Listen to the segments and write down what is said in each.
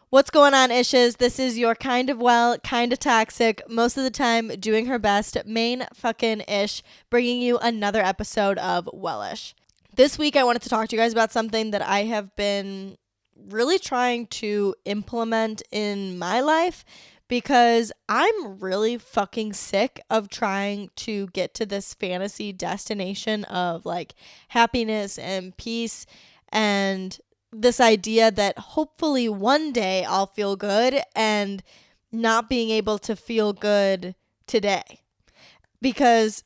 What's going on, Ishes? This is your kind of well, kind of toxic, most of the time doing her best, main fucking Ish, bringing you another episode of Wellish. This week, I wanted to talk to you guys about something that I have been really trying to implement in my life because I'm really fucking sick of trying to get to this fantasy destination of like happiness and peace and this idea that hopefully one day I'll feel good and not being able to feel good today. Because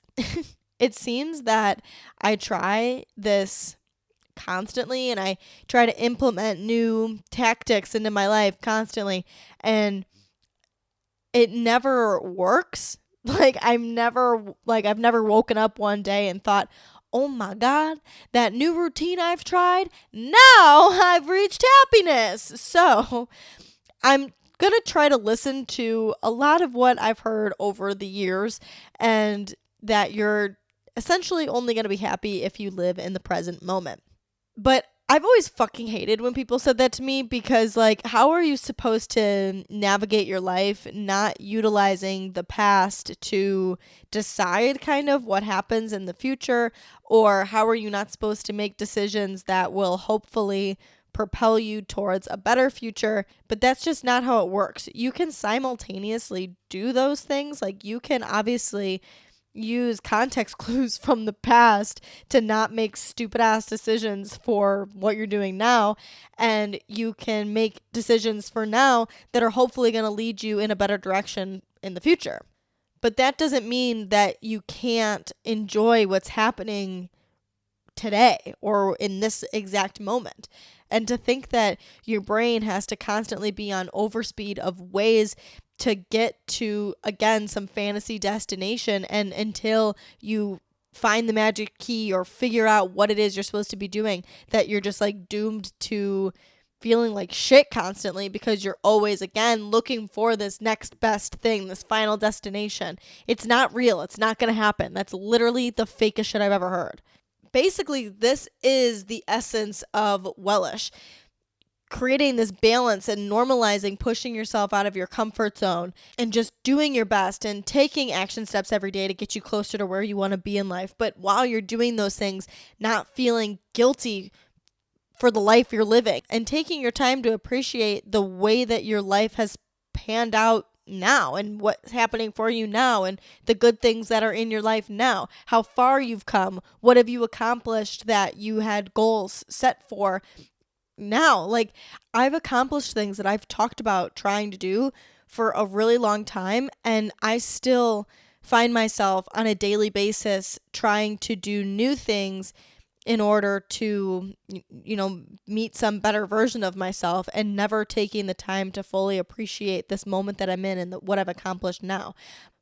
it seems that I try this constantly and I try to implement new tactics into my life constantly and it never works. I've never woken up one day and thought, oh my God, that new routine I've tried, now I've reached happiness. So I'm going to try to listen to a lot of what I've heard over the years and that you're essentially only going to be happy if you live in the present moment. But I've always fucking hated when people said that to me because, how are you supposed to navigate your life not utilizing the past to decide kind of what happens in the future? Or how are you not supposed to make decisions that will hopefully propel you towards a better future? But that's just not how it works. You can simultaneously do those things. You can obviously use context clues from the past to not make stupid ass decisions for what you're doing now, and you can make decisions for now that are hopefully going to lead you in a better direction in the future. But that doesn't mean that you can't enjoy what's happening today or in this exact moment. And to think that your brain has to constantly be on overspeed of ways to get to, again, some fantasy destination, and until you find the magic key or figure out what it is you're supposed to be doing, that you're just doomed to feeling like shit constantly because you're always, again, looking for this next best thing, this final destination. It's not real. It's not going to happen. That's literally the fakest shit I've ever heard. Basically, this is the essence of Wellish. Creating this balance and normalizing pushing yourself out of your comfort zone and just doing your best and taking action steps every day to get you closer to where you want to be in life. But while you're doing those things, not feeling guilty for the life you're living and taking your time to appreciate the way that your life has panned out now and what's happening for you now and the good things that are in your life now, how far you've come, what have you accomplished that you had goals set for now. I've accomplished things that I've talked about trying to do for a really long time, and I still find myself on a daily basis trying to do new things in order to, meet some better version of myself, and never taking the time to fully appreciate this moment that I'm in and what I've accomplished now.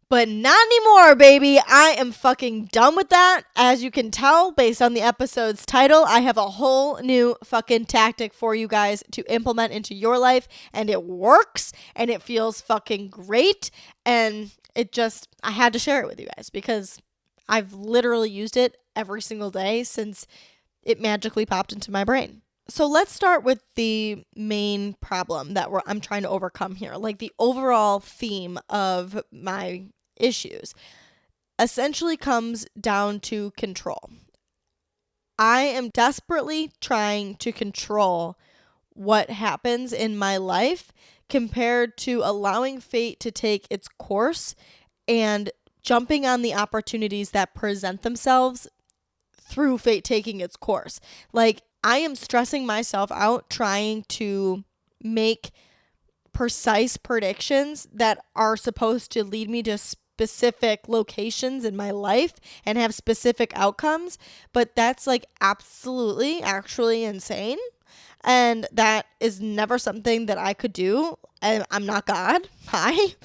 But not anymore, baby. I am fucking done with that. As you can tell based on the episode's title, I have a whole new fucking tactic for you guys to implement into your life, and it works and it feels fucking great. And I had to share it with you guys because I've literally used it every single day since it magically popped into my brain. So let's start with the main problem that I'm trying to overcome here. The overall theme of my issues essentially comes down to control. I am desperately trying to control what happens in my life compared to allowing fate to take its course and jumping on the opportunities that present themselves through fate taking its course. I am stressing myself out trying to make precise predictions that are supposed to lead me to specific locations in my life and have specific outcomes, but that's absolutely actually insane. And that is never something that I could do. And I'm not God. Hi.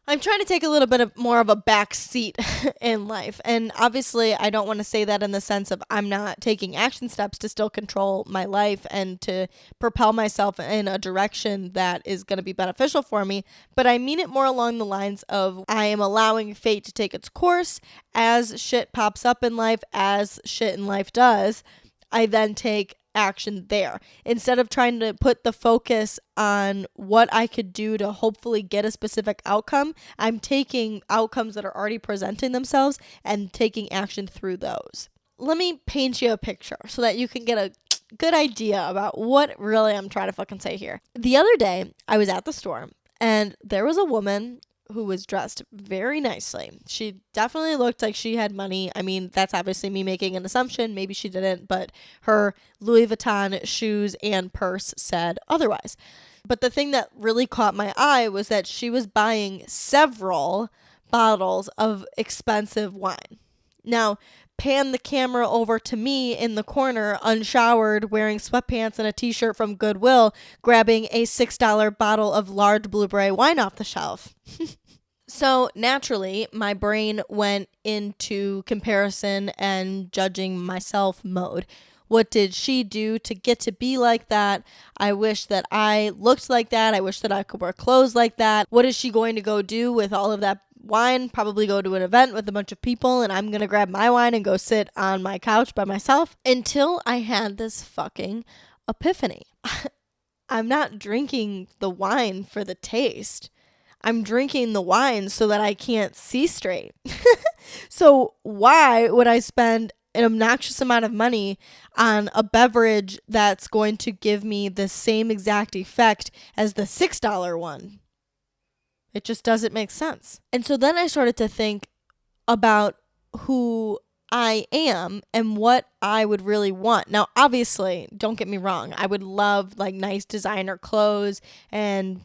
I'm trying to take a little bit more of a back seat in life. And obviously, I don't want to say that in the sense of I'm not taking action steps to still control my life and to propel myself in a direction that is going to be beneficial for me. But I mean it more along the lines of I am allowing fate to take its course as shit pops up in life, as shit in life does. I then take action there. Instead of trying to put the focus on what I could do to hopefully get a specific outcome, I'm taking outcomes that are already presenting themselves and taking action through those. Let me paint you a picture so that you can get a good idea about what really I'm trying to fucking say here. The other day, I was at the store and there was a woman who was dressed very nicely. She definitely looked like she had money. I mean, that's obviously me making an assumption. Maybe she didn't, but her Louis Vuitton shoes and purse said otherwise. But the thing that really caught my eye was that she was buying several bottles of expensive wine. Now, pan the camera over to me in the corner, unshowered, wearing sweatpants and a t-shirt from Goodwill, grabbing a $6 bottle of large blueberry wine off the shelf. So naturally, my brain went into comparison and judging myself mode. What did she do to get to be like that? I wish that I looked like that. I wish that I could wear clothes like that. What is she going to go do with all of that wine? Probably go to an event with a bunch of people, and I'm going to grab my wine and go sit on my couch by myself. Until I had this fucking epiphany. I'm not drinking the wine for the taste. I'm drinking the wine so that I can't see straight. So why would I spend an obnoxious amount of money on a beverage that's going to give me the same exact effect as the $6 one? It just doesn't make sense. And so then I started to think about who I am and what I would really want. Now, obviously, don't get me wrong. I would love like nice designer clothes and,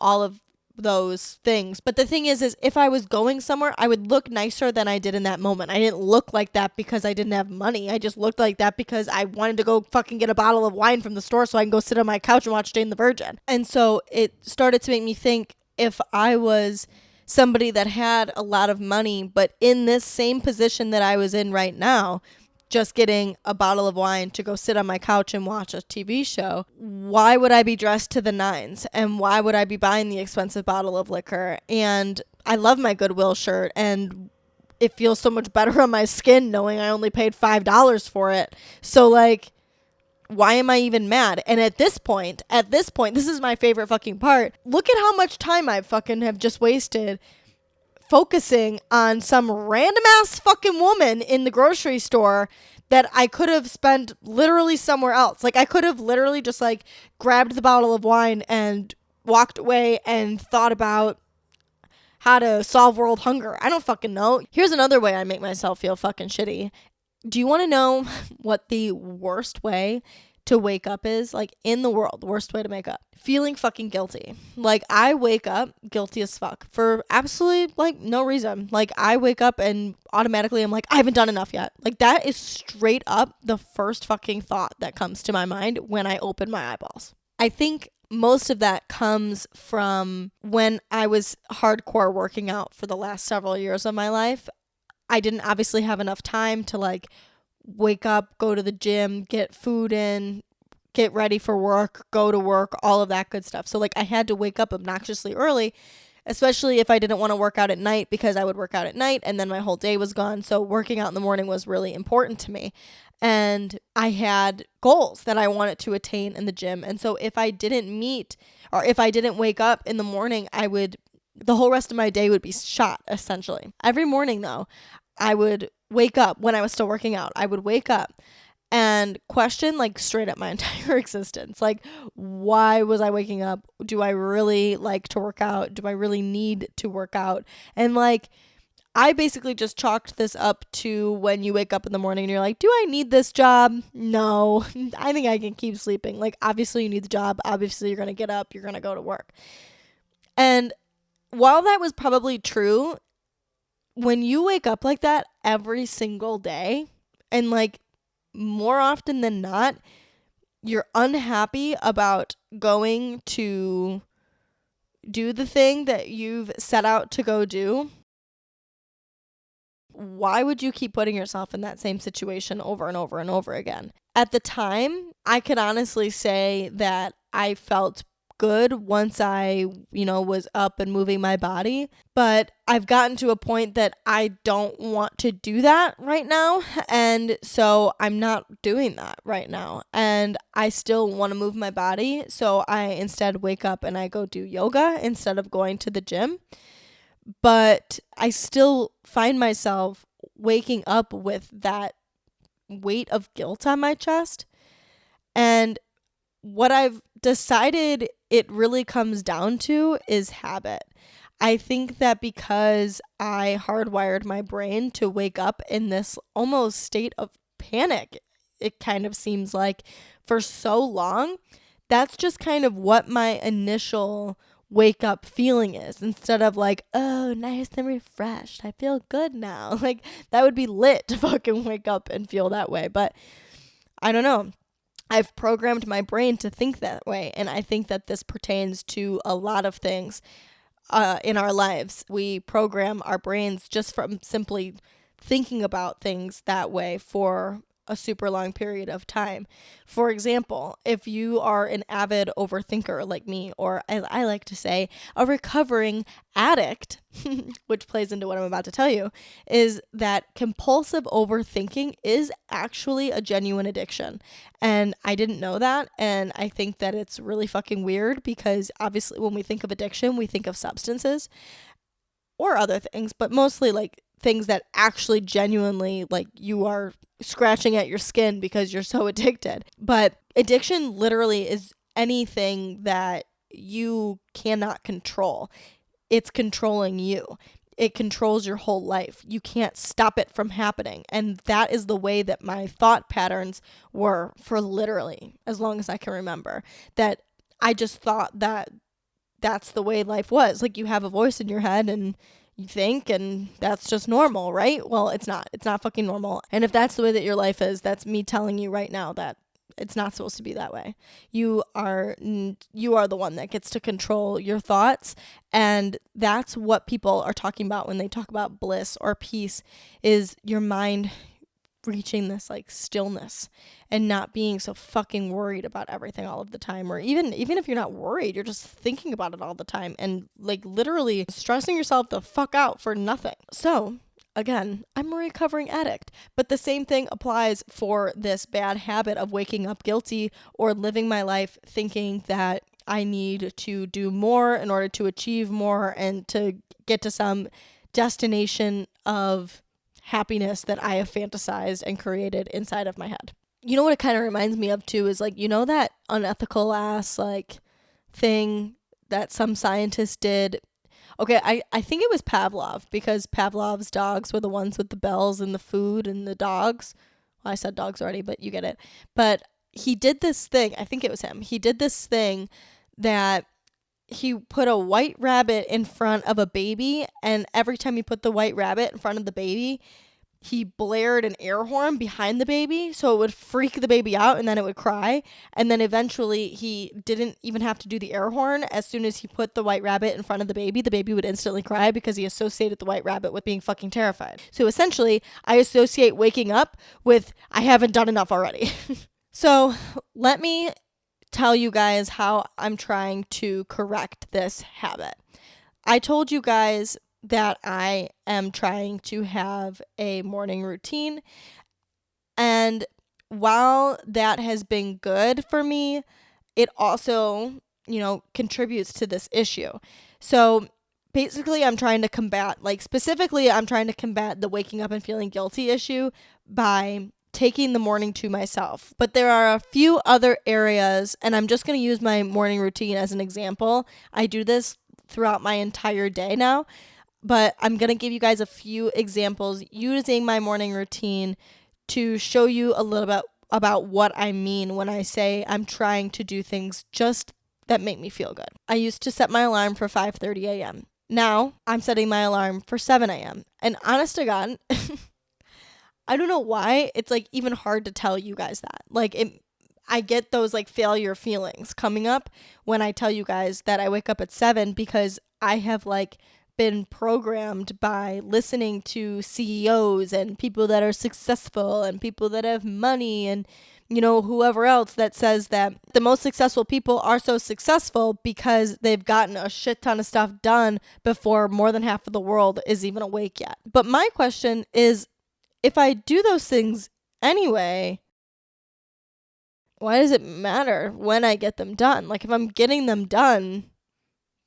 all of those things. But the thing is if I was going somewhere, I would look nicer than I did in that moment. I didn't look like that because I didn't have money. I just looked like that because I wanted to go fucking get a bottle of wine from the store so I can go sit on my couch and watch Jane the Virgin. And so it started to make me think, if I was somebody that had a lot of money, but in this same position that I was in right now, just getting a bottle of wine to go sit on my couch and watch a TV show, why would I be dressed to the nines? And why would I be buying the expensive bottle of liquor? And I love my Goodwill shirt, and it feels so much better on my skin knowing I only paid $5 for it. So like, why am I even mad? And at this point, this is my favorite fucking part. Look at how much time I fucking have just wasted focusing on some random ass fucking woman in the grocery store that I could have spent literally somewhere else. Like I could have literally just like grabbed the bottle of wine and walked away and thought about how to solve world hunger. I don't fucking know. Here's another way I make myself feel fucking shitty. Do you want to know what the worst way to wake up is? Like in the world, the worst way to wake up. Feeling fucking guilty. Like I wake up guilty as fuck for absolutely like no reason. Like I wake up and automatically I'm like, I haven't done enough yet. Like that is straight up the first fucking thought that comes to my mind when I open my eyeballs. I think most of that comes from when I was hardcore working out for the last several years of my life. I didn't obviously have enough time to like wake up, go to the gym, get food in, get ready for work, go to work, all of that good stuff. So like I had to wake up obnoxiously early, especially if I didn't want to work out at night, because I would work out at night and then my whole day was gone. So working out in the morning was really important to me. And I had goals that I wanted to attain in the gym. And so if I didn't meet, or if I didn't wake up in the morning, the whole rest of my day would be shot, essentially. Every morning, though, I would wake up when I was still working out. I would wake up and question, like, straight up my entire existence. Like, why was I waking up? Do I really like to work out? Do I really need to work out? And, like, I basically just chalked this up to when you wake up in the morning and you're like, do I need this job? No, I think I can keep sleeping. Like, obviously you need the job. Obviously you're going to get up. You're going to go to work. And while that was probably true, when you wake up like that every single day, and like more often than not, you're unhappy about going to do the thing that you've set out to go do, why would you keep putting yourself in that same situation over and over and over again? At the time, I could honestly say that I felt good once I, was up and moving my body. But I've gotten to a point that I don't want to do that right now. And so I'm not doing that right now. And I still want to move my body. So I instead wake up and I go do yoga instead of going to the gym. But I still find myself waking up with that weight of guilt on my chest. And what I've decided it really comes down to is habit. I think that because I hardwired my brain to wake up in this almost state of panic, it kind of seems like, for so long, that's just kind of what my initial wake up feeling is, instead of like, oh, nice and refreshed, I feel good now. Like, that would be lit to fucking wake up and feel that way. But I don't know. I've programmed my brain to think that way, and I think that this pertains to a lot of things in our lives. We program our brains just from simply thinking about things that way for a super long period of time. For example, if you are an avid overthinker like me, or as I like to say, a recovering addict, which plays into what I'm about to tell you, is that compulsive overthinking is actually a genuine addiction. And I didn't know that. And I think that it's really fucking weird, because obviously when we think of addiction, we think of substances or other things, but mostly like things that actually genuinely, like, you are scratching at your skin because you're so addicted. But addiction literally is anything that you cannot control. It's controlling you. It controls your whole life. You can't stop it from happening. And that is the way that my thought patterns were for literally as long as I can remember. That I just thought that that's the way life was. Like, you have a voice in your head and you think, and that's just normal, right? Well, it's not. It's not fucking normal. And if that's the way that your life is, that's me telling you right now that it's not supposed to be that way. You are the one that gets to control your thoughts, and that's what people are talking about when they talk about bliss or peace, is your mind reaching this like stillness and not being so fucking worried about everything all of the time. Or even if you're not worried, you're just thinking about it all the time and like literally stressing yourself the fuck out for nothing. So again, I'm a recovering addict, but the same thing applies for this bad habit of waking up guilty or living my life thinking that I need to do more in order to achieve more and to get to some destination of happiness that I have fantasized and created inside of my head. You know what it kind of reminds me of too is like, that unethical ass like thing that some scientists did. Okay, I think it was Pavlov, because Pavlov's dogs were the ones with the bells and the food and the dogs. Well, I said dogs already, but you get it. But he did this thing, I think it was him. He did this thing that he put a white rabbit in front of a baby, and every time he put the white rabbit in front of the baby, he blared an air horn behind the baby so it would freak the baby out, and then it would cry. And then eventually he didn't even have to do the air horn. As soon as he put the white rabbit in front of the baby would instantly cry, because he associated the white rabbit with being fucking terrified. So essentially, I associate waking up with I haven't done enough already. So let me tell you guys how I'm trying to correct this habit. I told you guys that I am trying to have a morning routine, and while that has been good for me, it also, contributes to this issue. So basically I'm trying to combat the waking up and feeling guilty issue by taking the morning to myself. But there are a few other areas, and I'm just going to use my morning routine as an example. I do this throughout my entire day now, but I'm going to give you guys a few examples using my morning routine to show you a little bit about what I mean when I say I'm trying to do things just that make me feel good. I used to set my alarm for 5:30 a.m. Now I'm setting my alarm for 7 a.m. And honest to God, I don't know why it's like even hard to tell you guys that. Like, I get those like failure feelings coming up when I tell you guys that I wake up at 7, because I have like been programmed by listening to CEOs and people that are successful and people that have money and whoever else that says that the most successful people are so successful because they've gotten a shit ton of stuff done before more than half of the world is even awake yet. But my question is, if I do those things anyway, why does it matter when I get them done? Like, if I'm getting them done,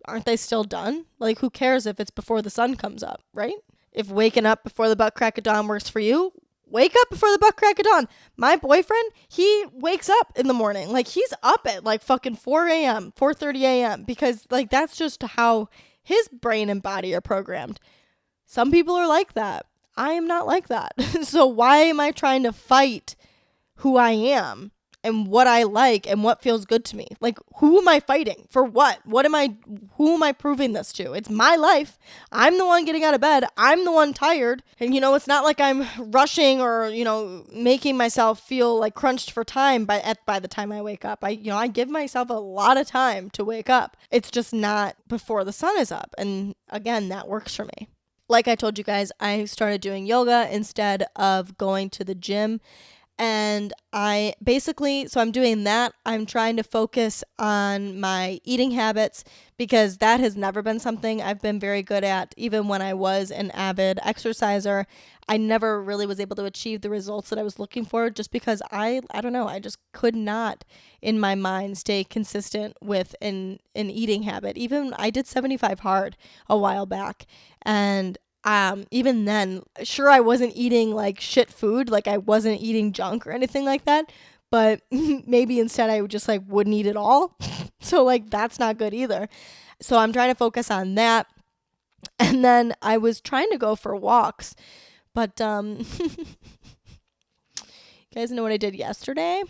aren't they still done? Like, who cares if it's before the sun comes up, right? If waking up before the butt crack of dawn works for you, wake up before the butt crack of dawn. My boyfriend, he wakes up in the morning. Like, he's up at like fucking 4 a.m., 4:30 a.m. because like that's just how his brain and body are programmed. Some people are like that. I am not like that. So why am I trying to fight who I am and what I like and what feels good to me? Like, who am I fighting? For what? Who am I proving this to? It's my life. I'm the one getting out of bed. I'm the one tired. And, it's not like I'm rushing or, making myself feel like crunched for time by the time I wake up. I give myself a lot of time to wake up. It's just not before the sun is up. And again, that works for me. Like I told you guys, I started doing yoga instead of going to the gym. And I'm doing that. I'm trying to focus on my eating habits because that has never been something I've been very good at. Even when I was an avid exerciser, I never really was able to achieve the results that I was looking for just because I don't know, I just could not in my mind stay consistent with an eating habit. Even I did 75 hard a while back, and even then, sure, I wasn't eating like shit food, like I wasn't eating junk or anything like that, but maybe instead I just like wouldn't eat it all. So like that's not good either. So I'm trying to focus on that. And then I was trying to go for walks, but you guys know what I did yesterday?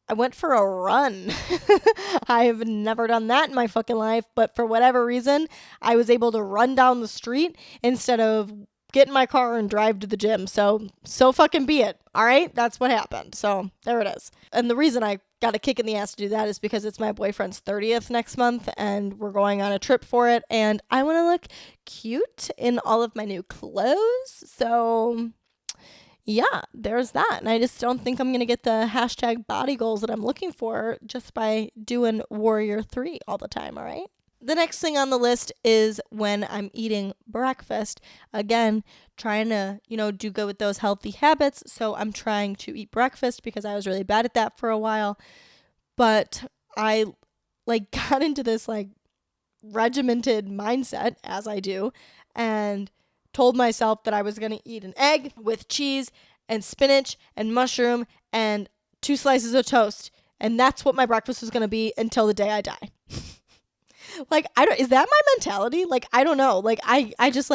I went for a run. I have never done that in my fucking life, but for whatever reason, I was able to run down the street instead of get in my car and drive to the gym. So fucking be it. All right? That's what happened. So there it is. And the reason I got a kick in the ass to do that is because it's my boyfriend's 30th next month and we're going on a trip for it. And I want to look cute in all of my new clothes. So yeah, there's that. And I just don't think I'm going to get the hashtag body goals that I'm looking for just by doing Warrior 3 all the time, all right? The next thing on the list is when I'm eating breakfast. Again, trying to, do good with those healthy habits. So I'm trying to eat breakfast because I was really bad at that for a while. But I got into this regimented mindset, as I do, and told myself that I was going to eat an egg with cheese and spinach and mushroom and 2 slices of toast. And that's what my breakfast was going to be until the day I die. Is that my mentality? I don't know. I just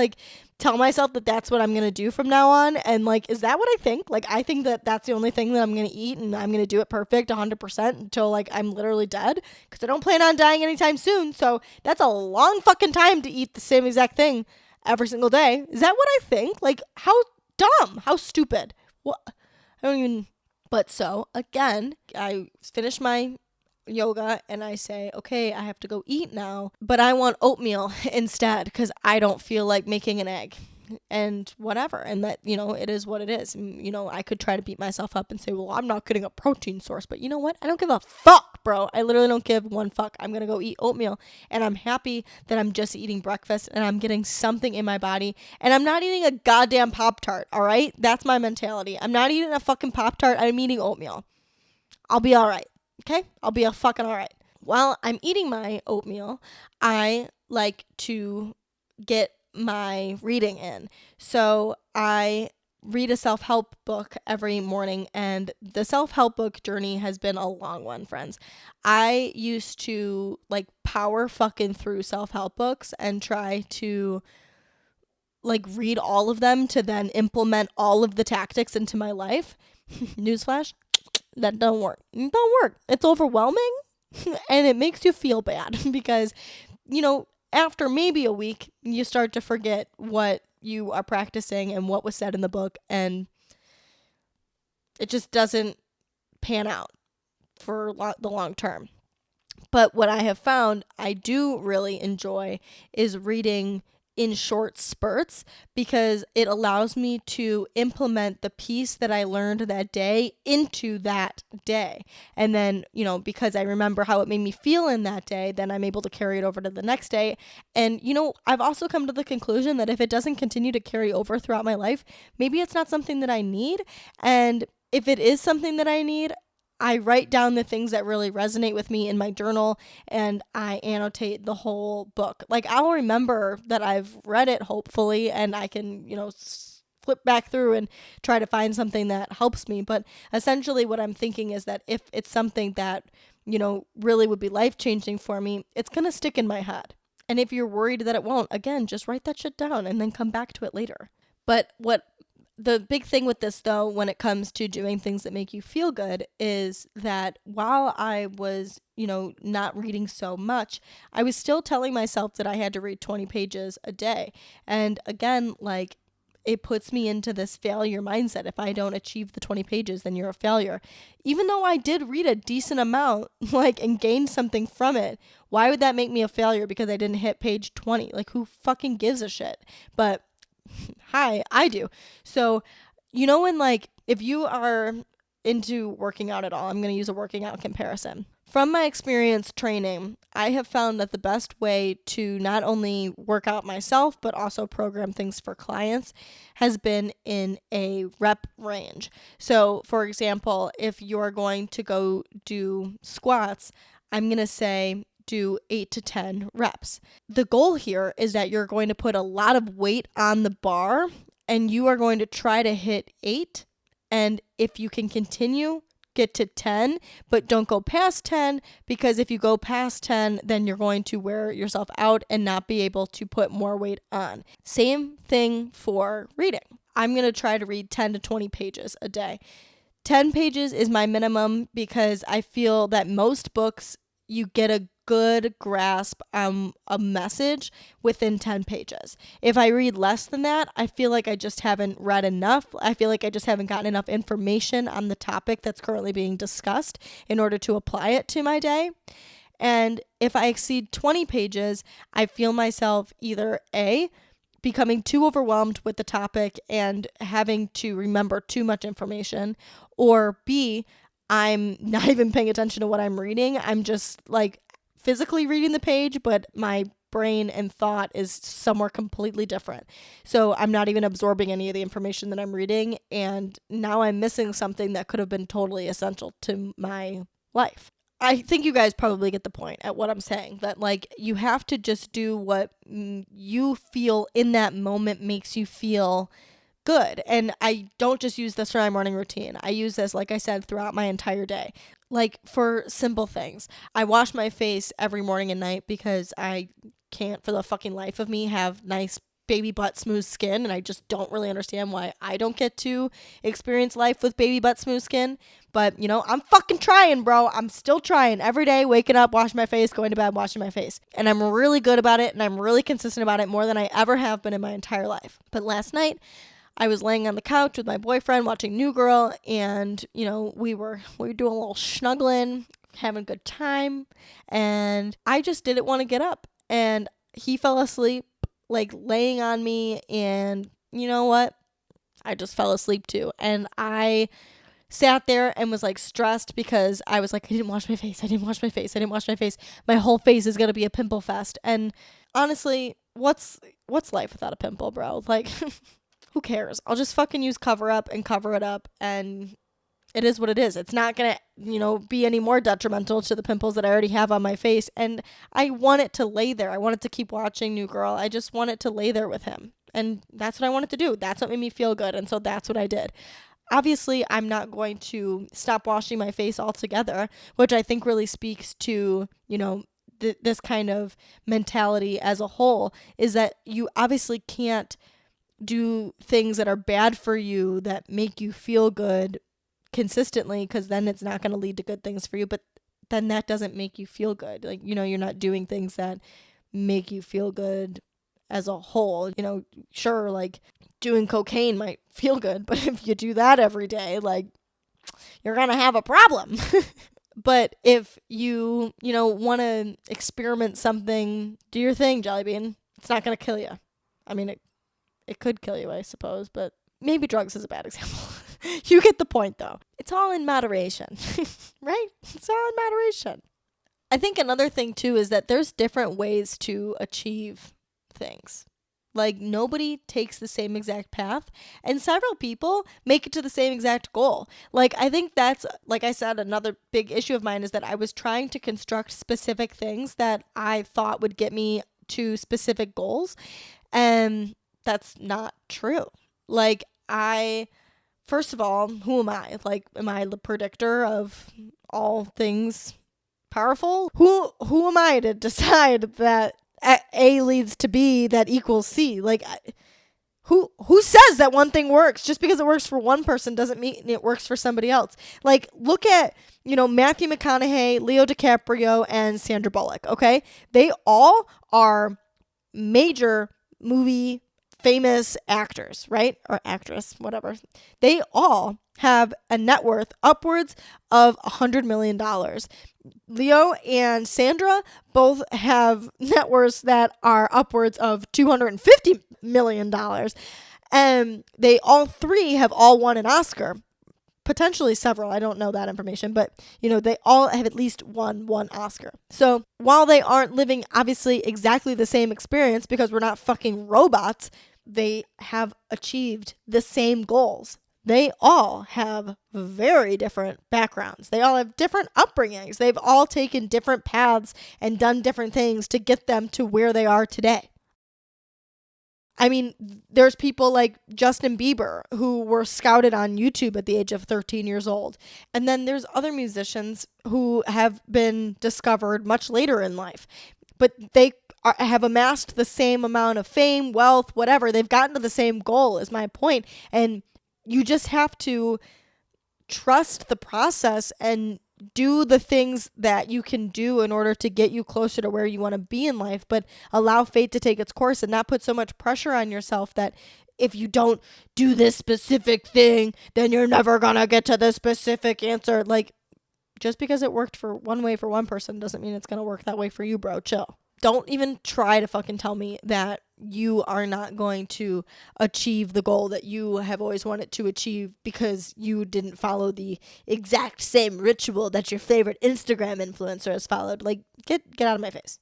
tell myself that that's what I'm going to do from now on. And is that what I think? I think that that's the only thing that I'm going to eat and I'm going to do it perfect 100% until I'm literally dead because I don't plan on dying anytime soon. So that's a long fucking time to eat the same exact thing every single day. Is that what I think? How dumb, how stupid. What? I don't even. But so again, I finish my yoga and I say, okay, I have to go eat now, but I want oatmeal instead because I don't feel like making an egg and whatever. And that, it is what it is. And, I could try to beat myself up and say, well, I'm not getting a protein source, but you know what? I don't give a fuck, bro. I literally don't give one fuck. I'm going to go eat oatmeal and I'm happy that I'm just eating breakfast and I'm getting something in my body and I'm not eating a goddamn Pop-Tart. All right. That's my mentality. I'm not eating a fucking Pop-Tart. I'm eating oatmeal. I'll be all right. Okay? I'll be fucking all right. While I'm eating my oatmeal, I like to get my reading in. So I read a self-help book every morning, and the self-help book journey has been a long one, friends. I used to power fucking through self-help books and try to read all of them to then implement all of the tactics into my life. Newsflash, that don't work. It don't work. It's overwhelming and it makes you feel bad because, after maybe a week, you start to forget what you are practicing and what was said in the book, and it just doesn't pan out for the long term. But what I have found I do really enjoy is reading in short spurts because it allows me to implement the piece that I learned that day into that day. And then, because I remember how it made me feel in that day, then I'm able to carry it over to the next day. And, I've also come to the conclusion that if it doesn't continue to carry over throughout my life, maybe it's not something that I need. And if it is something that I need, I write down the things that really resonate with me in my journal and I annotate the whole book. Like, I'll remember that I've read it, hopefully, and I can, flip back through and try to find something that helps me. But essentially what I'm thinking is that if it's something that, really would be life-changing for me, it's going to stick in my head. And if you're worried that it won't, again, just write that shit down and then come back to it later. But the big thing with this, though, when it comes to doing things that make you feel good, is that while I was, not reading so much, I was still telling myself that I had to read 20 pages a day. And again, it puts me into this failure mindset. If I don't achieve the 20 pages, then you're a failure. Even though I did read a decent amount, and gained something from it, why would that make me a failure because I didn't hit page 20? Who fucking gives a shit? But hi, I do. So, when if you are into working out at all, I'm going to use a working out comparison. From my experience training, I have found that the best way to not only work out myself, but also program things for clients has been in a rep range. So, for example, if you're going to go do squats, I'm going to say do 8 to 10 reps. The goal here is that you're going to put a lot of weight on the bar and you are going to try to hit 8. And if you can continue, get to 10, but don't go past 10, because if you go past 10, then you're going to wear yourself out and not be able to put more weight on. Same thing for reading. I'm going to try to read 10 to 20 pages a day. 10 pages is my minimum because I feel that most books, you get a good grasp on a message within 10 pages. If I read less than that, I feel like I just haven't read enough. I feel like I just haven't gotten enough information on the topic that's currently being discussed in order to apply it to my day. And if I exceed 20 pages, I feel myself either A, becoming too overwhelmed with the topic and having to remember too much information, or B, I'm not even paying attention to what I'm reading. I'm just physically reading the page, but my brain and thought is somewhere completely different. So I'm not even absorbing any of the information that I'm reading, and now I'm missing something that could have been totally essential to my life. I think you guys probably get the point at what I'm saying, that you have to just do what you feel in that moment makes you feel good. And I don't just use this for my morning routine. I use this, like I said, throughout my entire day. For simple things, I wash my face every morning and night because I can't for the fucking life of me have nice baby butt smooth skin, and I just don't really understand why I don't get to experience life with baby butt smooth skin. But, I'm fucking trying, bro. I'm still trying every day, waking up, washing my face, going to bed, washing my face. And I'm really good about it, and I'm really consistent about it, more than I ever have been in my entire life. But last night, I was laying on the couch with my boyfriend watching New Girl, and, we were doing a little snuggling, having a good time, and I just didn't want to get up. And he fell asleep, laying on me, and you know what? I just fell asleep too. And I sat there and was stressed because I was I didn't wash my face. My whole face is going to be a pimple fest. And honestly, what's life without a pimple, bro? Who cares? I'll just fucking use cover up and cover it up, and it is what it is. It's not going to, be any more detrimental to the pimples that I already have on my face. And I want it to lay there. I want it to keep watching New Girl. I just want it to lay there with him. And that's what I wanted to do. That's what made me feel good. And so that's what I did. Obviously, I'm not going to stop washing my face altogether, which I think really speaks to, this kind of mentality as a whole, is that you obviously can't do things that are bad for you that make you feel good consistently, because then it's not going to lead to good things for you. But then that doesn't make you feel good. You're not doing things that make you feel good as a whole. Sure, doing cocaine might feel good, but if you do that every day, you're going to have a problem. But if you, want to experiment something, do your thing, Jellybean. It's not going to kill you. I mean, it could kill you, I suppose, but maybe drugs is a bad example. You get the point, though. It's all in moderation, right? It's all in moderation. I think another thing, too, is that there's different ways to achieve things. Like, nobody takes the same exact path, and several people make it to the same exact goal. Like, I think that's, like I said, another big issue of mine is that I was trying to construct specific things that I thought would get me to specific goals, and that's not true. Like, first of all, who am I? Like, am I the predictor of all things powerful? Who am I to decide that A leads to B that equals C? Like, who says that one thing works? Just because it works for one person doesn't mean it works for somebody else. Like, look at, Matthew McConaughey, Leo DiCaprio, and Sandra Bullock, okay? They all are major movie famous actors, right? Or actress, whatever. They all have a net worth upwards of $100 million. Leo and Sandra both have net worths that are upwards of $250 million. And they all three have all won an Oscar. Potentially several. I don't know that information, but they all have at least won one Oscar. So while they aren't living obviously exactly the same experience because we're not fucking robots, they have achieved the same goals. They all have very different backgrounds. They all have different upbringings. They've all taken different paths and done different things to get them to where they are today. I mean, there's people like Justin Bieber who were scouted on YouTube at the age of 13 years old. And then there's other musicians who have been discovered much later in life. But they have amassed the same amount of fame, wealth, whatever. They've gotten to the same goal, is my point. And you just have to trust the process and do the things that you can do in order to get you closer to where you want to be in life, but allow fate to take its course and not put so much pressure on yourself that if you don't do this specific thing, then you're never gonna get to the specific answer. Like, just because it worked for one way for one person doesn't mean it's gonna work that way for you, bro. Chill. Don't even try to fucking tell me that you are not going to achieve the goal that you have always wanted to achieve because you didn't follow the exact same ritual that your favorite Instagram influencer has followed. Like, get out of my face.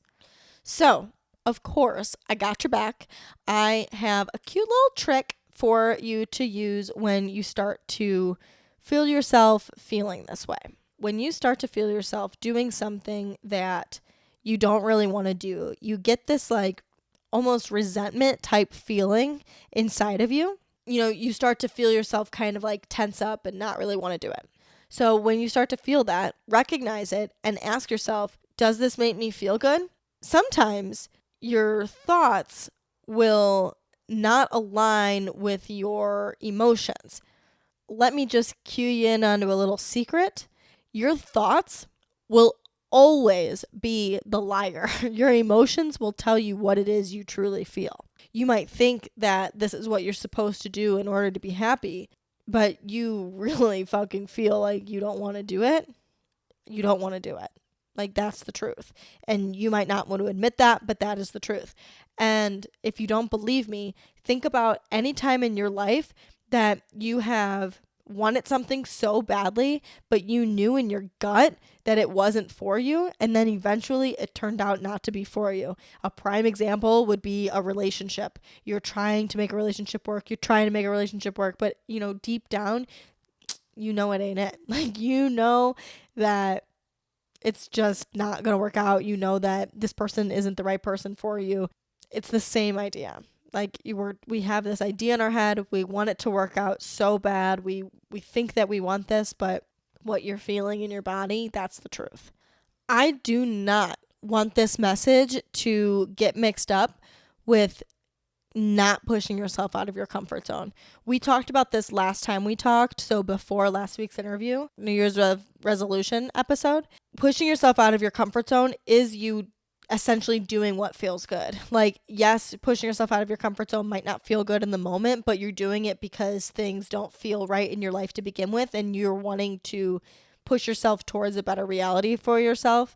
So, of course, I got your back. I have a cute little trick for you to use when you start to feel yourself feeling this way. When you start to feel yourself doing something that you don't really want to do, you get this like almost resentment type feeling inside of you. You start to feel yourself kind of like tense up and not really want to do it. So when you start to feel that, recognize it and ask yourself, does this make me feel good? Sometimes your thoughts will not align with your emotions. Let me just cue you in onto a little secret. Your thoughts will always be the liar. Your emotions will tell you what it is you truly feel. You might think that this is what you're supposed to do in order to be happy, but you really fucking feel like you don't want to do it. You don't want to do it. Like, that's the truth. And you might not want to admit that, but that is the truth. And if you don't believe me, think about any time in your life that you have wanted something so badly, but you knew in your gut that it wasn't for you, and then eventually it turned out not to be for you. A prime example would be a relationship. You're trying to make a relationship work, but deep down, it ain't it. Like, that it's just not gonna work out. That this person isn't the right person for you. It's the same idea. Like, we have this idea in our head. We want it to work out so bad. We think that we want this, but what you're feeling in your body, that's the truth. I do not want this message to get mixed up with not pushing yourself out of your comfort zone. We talked about this last time we talked, so before last week's interview, New Year's resolution episode. Pushing yourself out of your comfort zone is you essentially doing what feels good. Like, yes, pushing yourself out of your comfort zone might not feel good in the moment, but you're doing it because things don't feel right in your life to begin with, and you're wanting to push yourself towards a better reality for yourself,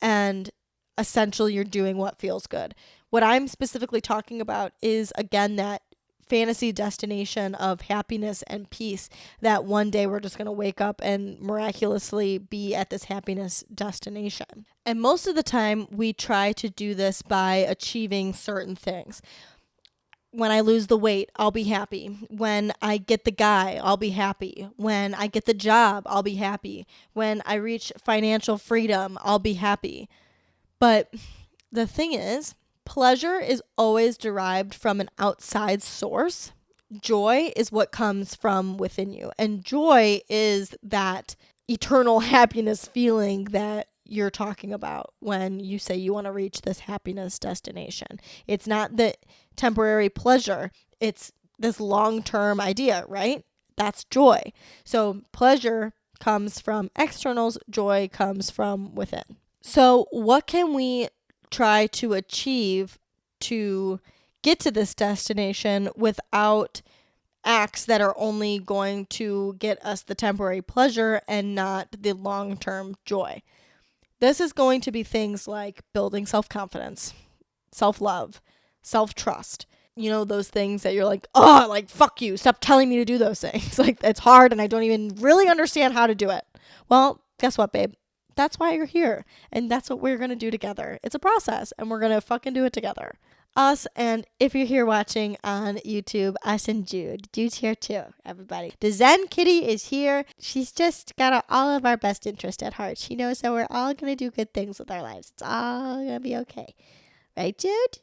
and essentially you're doing what feels good. What I'm specifically talking about is, again, that fantasy destination of happiness and peace, that one day we're just going to wake up and miraculously be at this happiness destination. And most of the time we try to do this by achieving certain things. When I lose the weight, I'll be happy. When I get the guy, I'll be happy. When I get the job, I'll be happy. When I reach financial freedom, I'll be happy. But the thing is, pleasure is always derived from an outside source. Joy is what comes from within you. And joy is that eternal happiness feeling that you're talking about when you say you want to reach this happiness destination. It's not the temporary pleasure. It's this long-term idea, right? That's joy. So pleasure comes from externals. Joy comes from within. So what can we try to achieve to get to this destination without acts that are only going to get us the temporary pleasure and not the long-term joy? This is going to be things like building self-confidence, self-love, self-trust. You know, those things that you're like, oh, like, fuck you, stop telling me to do those things. Like, it's hard and I don't even really understand how to do it. Well, guess what, babe? That's why you're here. And that's what we're going to do together. It's a process and we're going to fucking do it together. Us, and if you're here watching on YouTube, us and Jude. Jude's here too, everybody. The Zen Kitty is here. She's just got all of our best interest at heart. She knows that we're all going to do good things with our lives. It's all going to be okay. Right, Jude?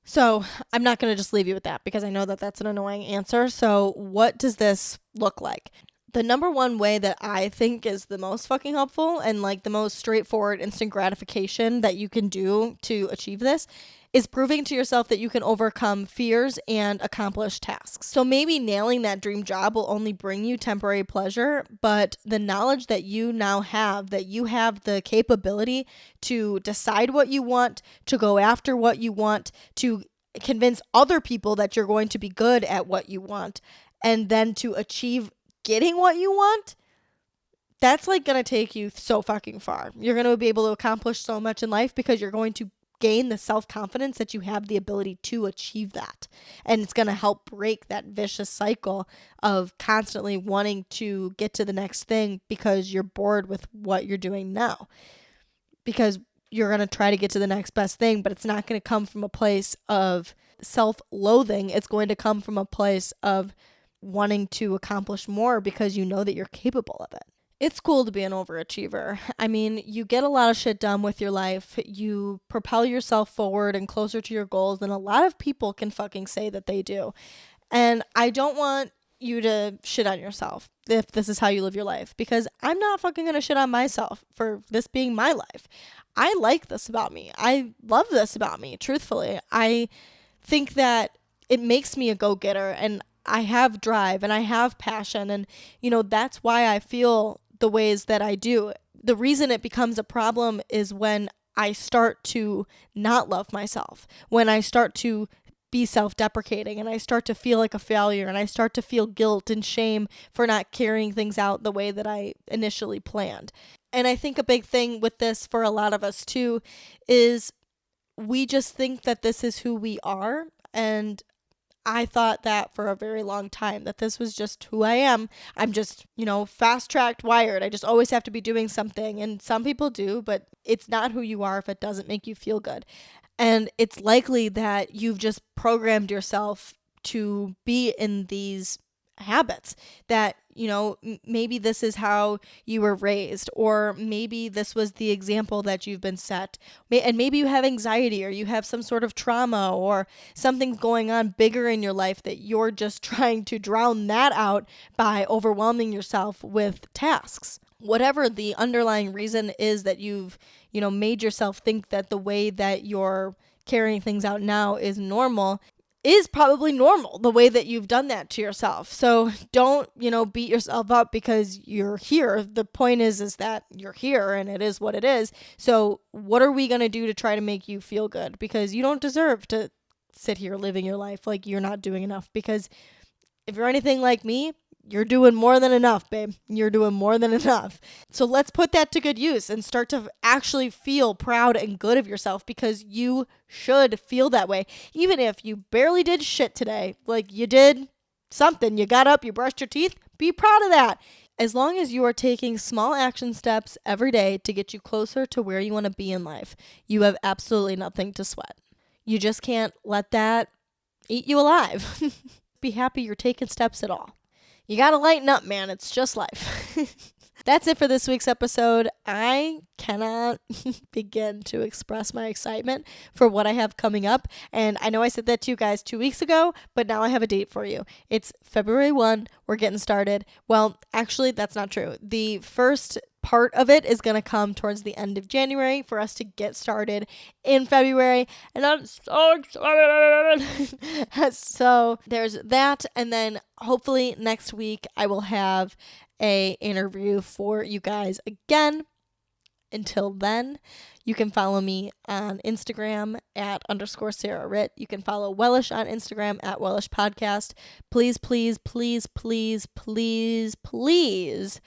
So I'm not going to just leave you with that because I know that that's an annoying answer. So what does this look like? The number one way that I think is the most fucking helpful and like the most straightforward instant gratification that you can do to achieve this is proving to yourself that you can overcome fears and accomplish tasks. So maybe nailing that dream job will only bring you temporary pleasure, but the knowledge that you now have, that you have the capability to decide what you want, to go after what you want, to convince other people that you're going to be good at what you want, and then to achieve getting what you want, that's like going to take you so fucking far. You're going to be able to accomplish so much in life because you're going to gain the self-confidence that you have the ability to achieve that. And it's going to help break that vicious cycle of constantly wanting to get to the next thing because you're bored with what you're doing now. Because you're going to try to get to the next best thing, but it's not going to come from a place of self-loathing. It's going to come from a place of wanting to accomplish more because you know that you're capable of it. It's cool to be an overachiever. I mean, you get a lot of shit done with your life. You propel yourself forward and closer to your goals than a lot of people can fucking say that they do. And I don't want you to shit on yourself if this is how you live your life, because I'm not fucking gonna shit on myself for this being my life. I like this about me. I love this about me, truthfully. I think that it makes me a go-getter, and I have drive and I have passion, and you know, that's why I feel the ways that I do. The reason it becomes a problem is when I start to not love myself, when I start to be self-deprecating and I start to feel like a failure and I start to feel guilt and shame for not carrying things out the way that I initially planned. And I think a big thing with this for a lot of us too is we just think that this is who we are, and I thought that for a very long time, that this was just who I am. I'm just, fast-tracked wired. I just always have to be doing something. And some people do, but it's not who you are if it doesn't make you feel good. And it's likely that you've just programmed yourself to be in these habits that, maybe this is how you were raised, or maybe this was the example that you've been set. And maybe you have anxiety, or you have some sort of trauma, or something going on bigger in your life that you're just trying to drown that out by overwhelming yourself with tasks. Whatever the underlying reason is that you've, made yourself think that the way that you're carrying things out now is normal, is probably normal, the way that you've done that to yourself. So don't, beat yourself up because you're here. The point is that you're here and it is what it is. So what are we going to do to try to make you feel good? Because you don't deserve to sit here living your life like you're not doing enough. Because if you're anything like me, you're doing more than enough, babe. You're doing more than enough. So let's put that to good use and start to actually feel proud and good of yourself, because you should feel that way. Even if you barely did shit today, like you did something, you got up, you brushed your teeth, be proud of that. As long as you are taking small action steps every day to get you closer to where you want to be in life, you have absolutely nothing to sweat. You just can't let that eat you alive. Be happy you're taking steps at all. You gotta lighten up, man. It's just life. That's it for this week's episode. I cannot begin to express my excitement for what I have coming up. And I know I said that to you guys 2 weeks ago, but now I have a date for you. It's February 1. We're getting started. Well, actually, that's not true. The first part of it is going to come towards the end of January for us to get started in February. And I'm so excited. So there's that. And then hopefully next week I will have a interview for you guys again. Until then, you can follow me on Instagram at _Sarah Ritt. You can follow Wellish on Instagram at Wellish Podcast. Please, please, please, please, please, please,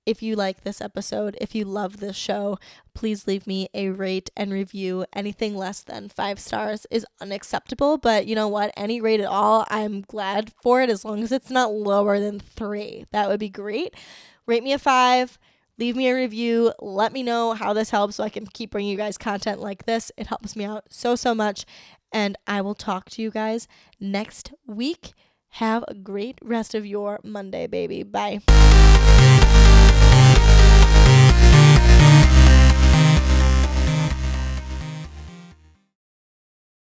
if you like this episode, if you love this show, please leave me a rate and review. Anything less than 5 stars is unacceptable, but you know what? Any rate at all, I'm glad for it, as long as it's not lower than 3. That would be great. Rate me a 5. Leave me a review. Let me know how this helps so I can keep bringing you guys content like this. It helps me out so, so much. And I will talk to you guys next week. Have a great rest of your Monday, baby. Bye.